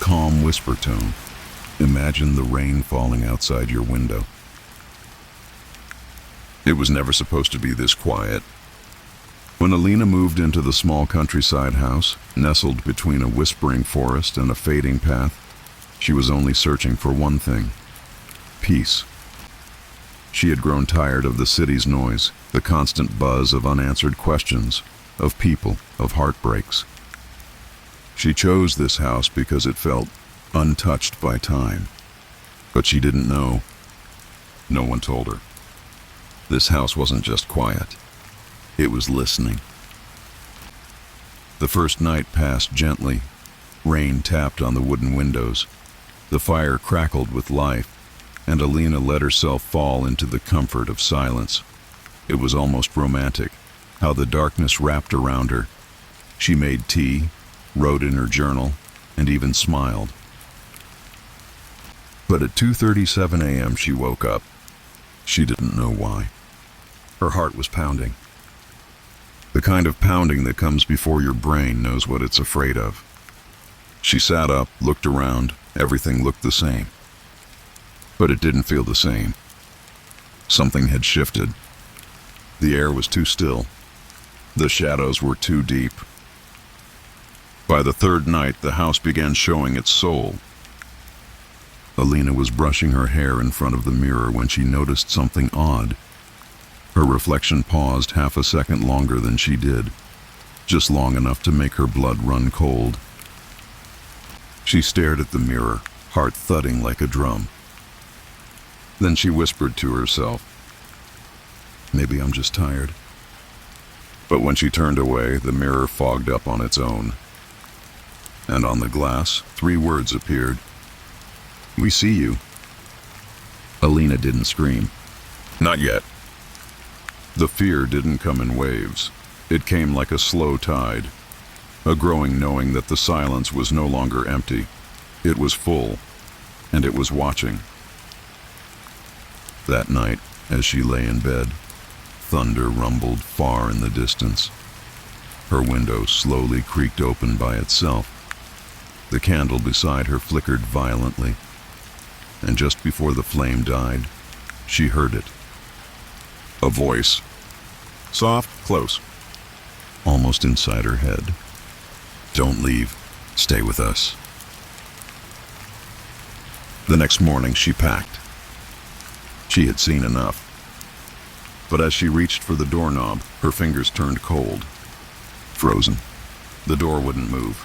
calm whisper tone. Imagine the rain falling outside your window. It was never supposed to be this quiet. When Alina moved into the small countryside house, nestled between a whispering forest and a fading path, she was only searching for one thing: peace. She had grown tired of the city's noise, the constant buzz of unanswered questions, of people, of heartbreaks. She chose this house because it felt untouched by time. But she didn't know. No one told her. This house wasn't just quiet. It was listening. The first night passed gently. Rain tapped on the wooden windows. The fire crackled with life, and Alina let herself fall into the comfort of silence. It was almost romantic, how the darkness wrapped around her. She made tea, wrote in her journal, and even smiled. But at 2:37 a.m. she woke up. She didn't know why. Her heart was pounding. The kind of pounding that comes before your brain knows what it's afraid of. She sat up, looked around. Everything looked the same. But it didn't feel the same. Something had shifted. The air was too still. The shadows were too deep. By the third night, the house began showing its soul. Alina was brushing her hair in front of the mirror when she noticed something odd. Her reflection paused half a second longer than she did, just long enough to make her blood run cold. She stared at the mirror, heart thudding like a drum. Then she whispered to herself, "Maybe I'm just tired." But when she turned away, the mirror fogged up on its own. And on the glass, 3 words appeared. "We see you." Alina didn't scream. Not yet. The fear didn't come in waves. It came like a slow tide, a growing knowing that the silence was no longer empty. It was full, and it was watching. That night, as she lay in bed, thunder rumbled far in the distance. Her window slowly creaked open by itself. The candle beside her flickered violently, and just before the flame died, she heard it. A voice. Soft, close. Almost inside her head. "Don't leave. Stay with us." The next morning she packed. She had seen enough. But as she reached for the doorknob, her fingers turned cold. Frozen. The door wouldn't move.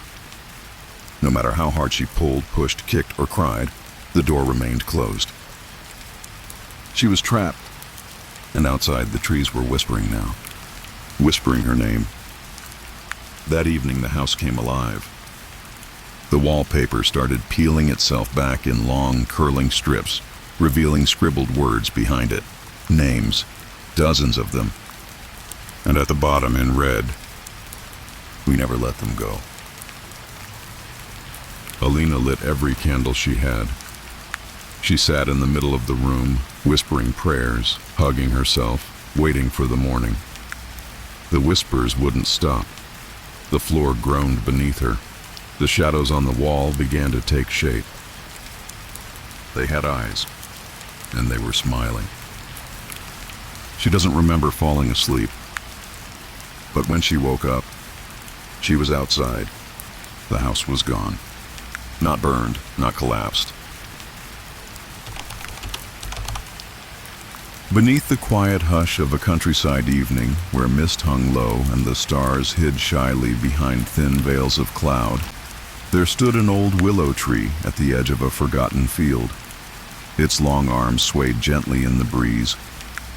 No matter how hard she pulled, pushed, kicked, or cried, the door remained closed. She was trapped. And outside, the trees were whispering now. Whispering her name. That evening, the house came alive. The wallpaper started peeling itself back in long, curling strips, revealing scribbled words behind it. Names. Dozens of them. And at the bottom, in red, "We never let them go." Alina lit every candle she had. She sat in the middle of the room, whispering prayers, hugging herself, waiting for the morning. The whispers wouldn't stop. The floor groaned beneath her. The shadows on the wall began to take shape. They had eyes, and they were smiling. She doesn't remember falling asleep. But when she woke up, she was outside. The house was gone. Not burned, not collapsed. Beneath the quiet hush of a countryside evening, where mist hung low and the stars hid shyly behind thin veils of cloud, there stood an old willow tree at the edge of a forgotten field. Its long arms swayed gently in the breeze,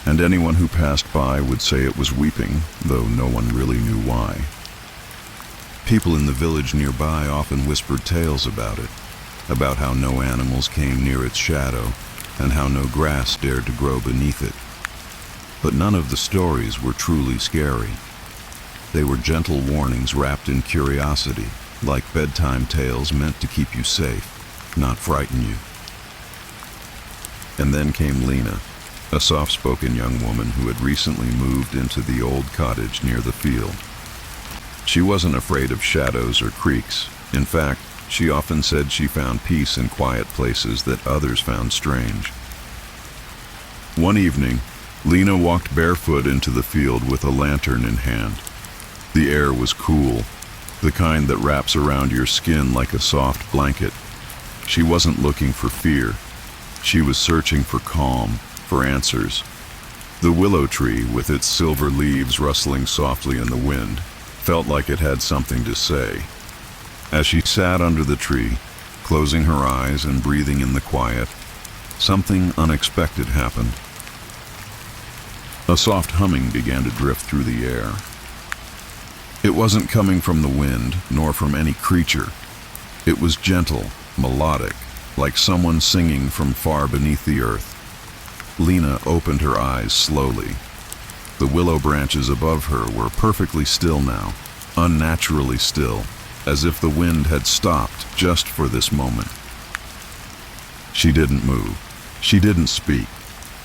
and anyone who passed by would say it was weeping, though no one really knew why. People in the village nearby often whispered tales about it, about how no animals came near its shadow, and how no grass dared to grow beneath it. But none of the stories were truly scary. They were gentle warnings wrapped in curiosity, like bedtime tales meant to keep you safe, not frighten you. And then came Lena, a soft-spoken young woman who had recently moved into the old cottage near the field. She wasn't afraid of shadows or creaks. In fact, She often said she found peace in quiet places that others found strange. One evening, Lina walked barefoot into the field with a lantern in hand. The air was cool, the kind that wraps around your skin like a soft blanket. She wasn't looking for fear. She was searching for calm, for answers. The willow tree, with its silver leaves rustling softly in the wind, felt like it had something to say. As she sat under the tree, closing her eyes and breathing in the quiet, something unexpected happened. A soft humming began to drift through the air. It wasn't coming from the wind, nor from any creature. It was gentle, melodic, like someone singing from far beneath the earth. Lina opened her eyes slowly. The willow branches above her were perfectly still now, unnaturally still, as if the wind had stopped just for this moment. She didn't move. She didn't speak.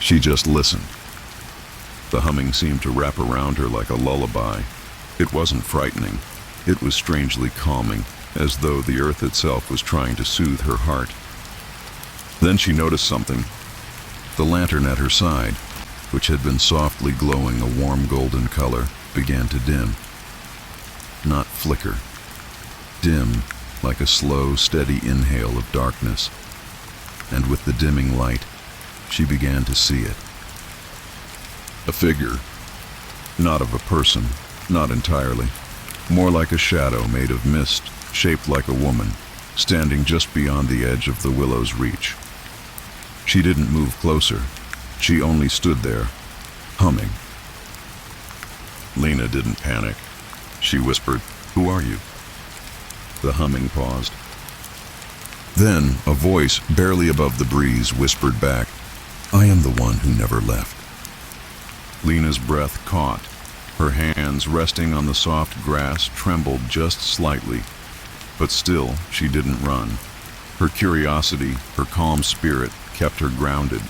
She just listened. The humming seemed to wrap around her like a lullaby. It wasn't frightening. It was strangely calming, as though the earth itself was trying to soothe her heart. Then she noticed something. The lantern at her side, which had been softly glowing a warm golden color, began to dim. Not flicker. Dim, like a slow, steady inhale of darkness. And with the dimming light, she began to see it. A figure. Not of a person, not entirely. More like a shadow made of mist, shaped like a woman, standing just beyond the edge of the willow's reach. She didn't move closer. She only stood there, humming. Lina didn't panic. She whispered, "Who are you?" The humming paused. Then a voice, barely above the breeze, whispered back, "I am the one who never left." Lina's breath caught. Her hands, resting on the soft grass, trembled just slightly. But still, she didn't run. Her curiosity, her calm spirit, kept her grounded.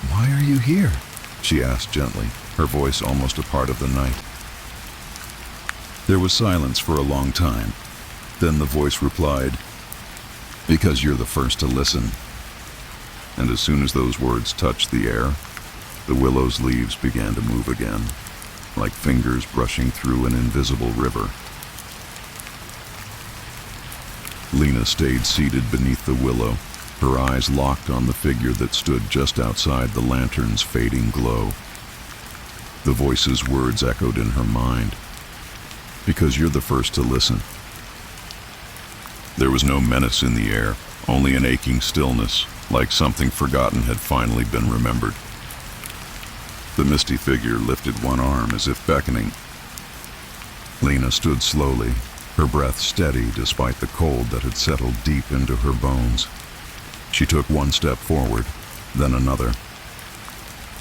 "Why are you here?" she asked gently, her voice almost a part of the night. There was silence for a long time. Then the voice replied, "Because you're the first to listen." And as soon as those words touched the air, the willow's leaves began to move again, like fingers brushing through an invisible river. Lina stayed seated beneath the willow, her eyes locked on the figure that stood just outside the lantern's fading glow. The voice's words echoed in her mind. "Because you're the first to listen." There was no menace in the air, only an aching stillness, like something forgotten had finally been remembered. The misty figure lifted one arm as if beckoning. Lina stood slowly, her breath steady despite the cold that had settled deep into her bones. She took one step forward, then another.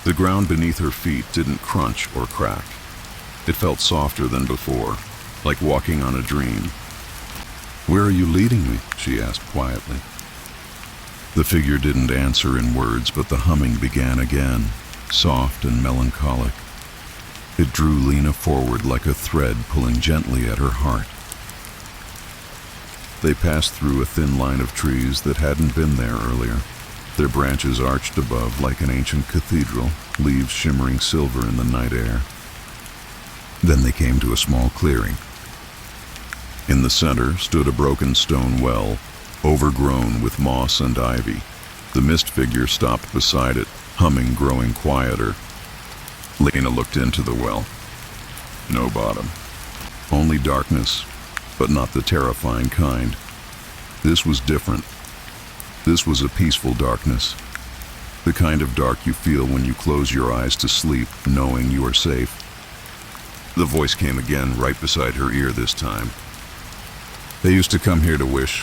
The ground beneath her feet didn't crunch or crack. It felt softer than before, like walking on a dream. "Where are you leading me?" she asked quietly. The figure didn't answer in words, but the humming began again, soft and melancholic. It drew Lina forward like a thread pulling gently at her heart. They passed through a thin line of trees that hadn't been there earlier, their branches arched above like an ancient cathedral, leaves shimmering silver in the night air. Then they came to a small clearing. In the center stood a broken stone well, overgrown with moss and ivy. The mist figure stopped beside it, humming, growing quieter. Lina looked into the well. No bottom. Only darkness, but not the terrifying kind. This was different. This was a peaceful darkness. The kind of dark you feel when you close your eyes to sleep, knowing you are safe. The voice came again, right beside her ear this time. "They used to come here to wish,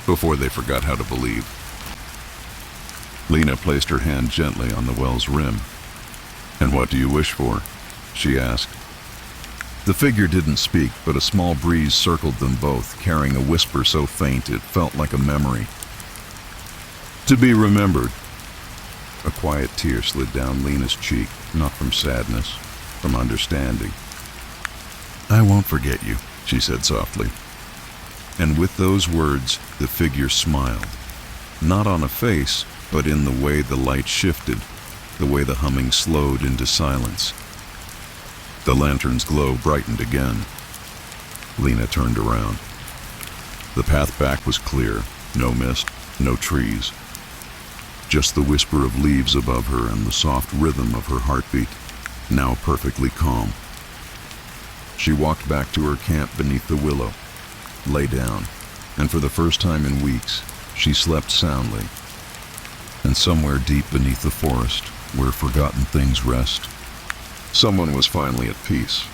before they forgot how to believe." Lina placed her hand gently on the well's rim. "And what do you wish for?" she asked. The figure didn't speak, but a small breeze circled them both, carrying a whisper so faint it felt like a memory. "To be remembered." A quiet tear slid down Lina's cheek, not from sadness, from understanding. "I won't forget you," she said softly. And with those words, the figure smiled. Not on a face, but in the way the light shifted, the way the humming slowed into silence. The lantern's glow brightened again. Lena turned around. The path back was clear, no mist, no trees. Just the whisper of leaves above her and the soft rhythm of her heartbeat, now perfectly calm. She walked back to her camp beneath the willow, lay down, and for the first time in weeks, she slept soundly. And somewhere deep beneath the forest, where forgotten things rest, someone was finally at peace.